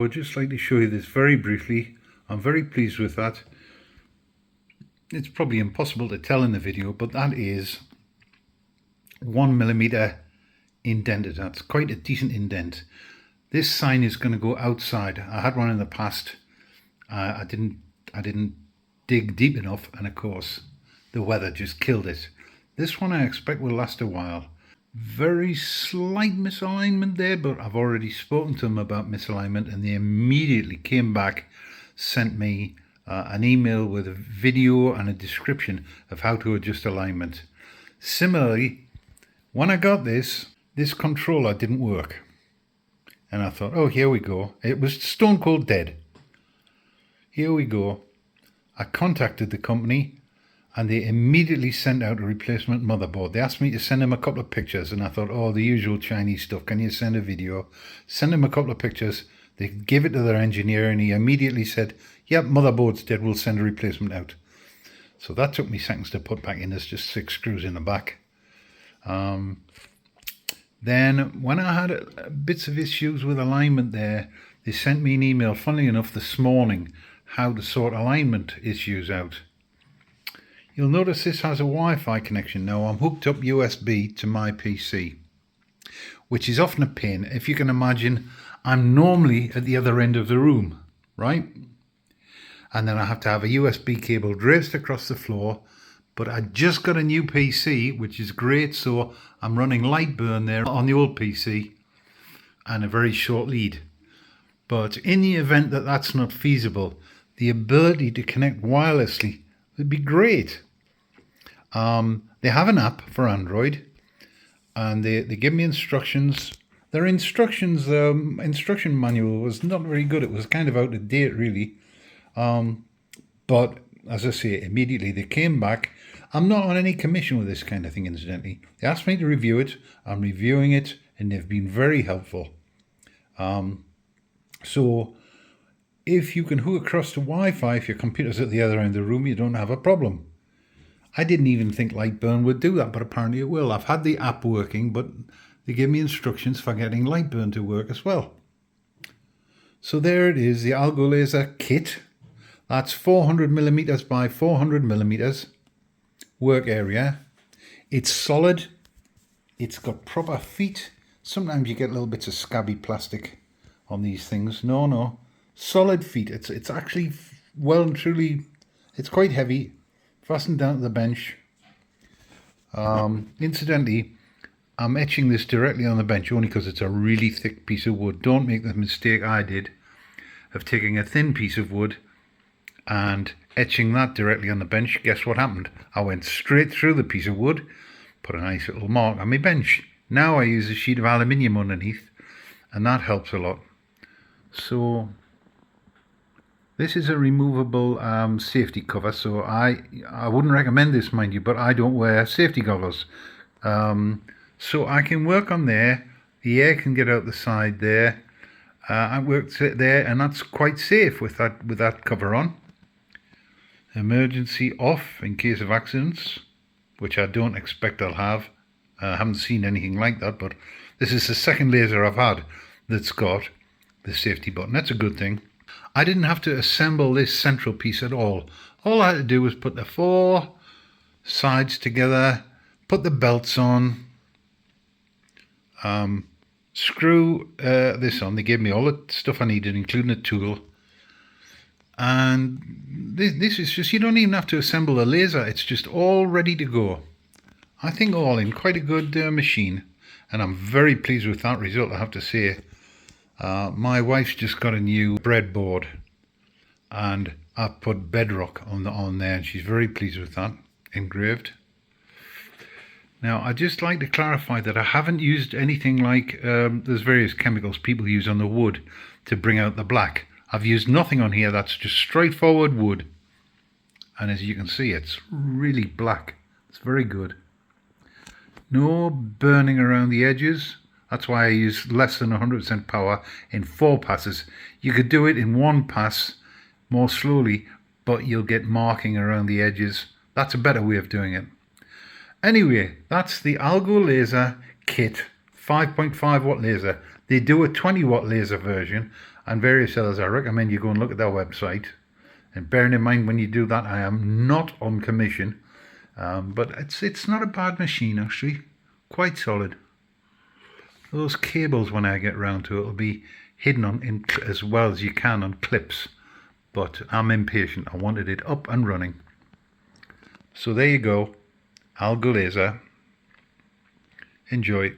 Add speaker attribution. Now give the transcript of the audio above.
Speaker 1: I'd just like to show you this very briefly. I'm very pleased with that. It's probably impossible to tell in the video, but that is 1mm indented. That's quite a decent indent. This sign is going to go outside. I had one in the past. I didn't dig deep enough, and of course the weather just killed it. This one I expect will last a while. Very slight misalignment there, but I've already spoken to them about misalignment, and they immediately came back, sent me an email with a video and a description of how to adjust alignment. Similarly, when I got this controller didn't work, and I thought, oh, here we go. It was stone cold dead. Here we go. I contacted the company, and they immediately sent out a replacement motherboard. They asked me to send them a couple of pictures, and I thought, oh, the usual Chinese stuff. Can you send a video? Send them a couple of pictures. They gave it to their engineer, and he immediately said, yep, motherboard's dead, we'll send a replacement out. So that took me seconds to put back in. There's just 6 screws in the back. Then when I had bits of issues with alignment there, they sent me an email, funnily enough, this morning, how to sort alignment issues out. You'll notice this has a Wi-Fi connection now. I'm hooked up USB to my PC, which is often a pain. If you can imagine, I'm normally at the other end of the room, right? And then I have to have a USB cable traced across the floor. But I just got a new PC, which is great, so I'm running Lightburn there on the old PC and a very short lead. But in the event that that's not feasible, the ability to connect wirelessly would be great. They have an app for Android, and they give me instructions. Their instruction manual was not very good. It was kind of out of date, really. But as I say, immediately they came back. I'm not on any commission with this kind of thing, incidentally. They asked me to review it. I'm reviewing it, and they've been very helpful. So if you can hook across to Wi-Fi, if your computer's at the other end of the room, you don't have a problem. I didn't even think Lightburn would do that, but apparently it will. I've had the app working, but they gave me instructions for getting Lightburn to work as well. So there it is, the Algolaser kit. That's 400mm by 400mm work area. It's solid. It's got proper feet. Sometimes you get little bits of scabby plastic on these things. No. Solid feet. It's actually well and truly, it's quite heavy. Fastened down to the bench. Incidentally, I'm etching this directly on the bench only because it's a really thick piece of wood. Don't make the mistake I did of taking a thin piece of wood and etching that directly on the bench. Guess what happened? I went straight through the piece of wood, put a nice little mark on my bench. Now I use a sheet of aluminium underneath, and that helps a lot. So this is a removable safety cover, so I wouldn't recommend this, mind you, but I don't wear safety goggles. So I can work on there, the air can get out the side there. I worked there, and that's quite safe with that cover on. Emergency off in case of accidents, which I don't expect I'll have. I haven't seen anything like that, but this is the second laser I've had that's got the safety button. That's a good thing. I didn't have to assemble this central piece at all. All I had to do was put the 4 sides together, put the belts on, screw this on. They gave me all the stuff I needed, including a tool. And this is just, you don't even have to assemble a laser. It's just all ready to go. I think all in quite a good machine. And I'm very pleased with that result, I have to say. My wife's just got a new breadboard, and I put Bedrock on there, and she's very pleased with that, engraved. Now, I'd just like to clarify that I haven't used anything like, there's various chemicals people use on the wood to bring out the black. I've used nothing on here. That's just straightforward wood. And as you can see, it's really black. It's very good. No burning around the edges. That's why I use less than 100% power in 4 passes. You could do it in 1 pass more slowly, but you'll get marking around the edges. That's a better way of doing it. Anyway, that's the Algolaser kit, 5.5 watt laser. They do a 20 watt laser version, and various others. I recommend you go and look at their website. And bearing in mind when you do that, I am not on commission, but it's not a bad machine actually, quite solid. Those cables, when I get round to it, will be hidden on as well as you can on clips, but I'm impatient. I wanted it up and running. So there you go, Algolaser. Enjoy.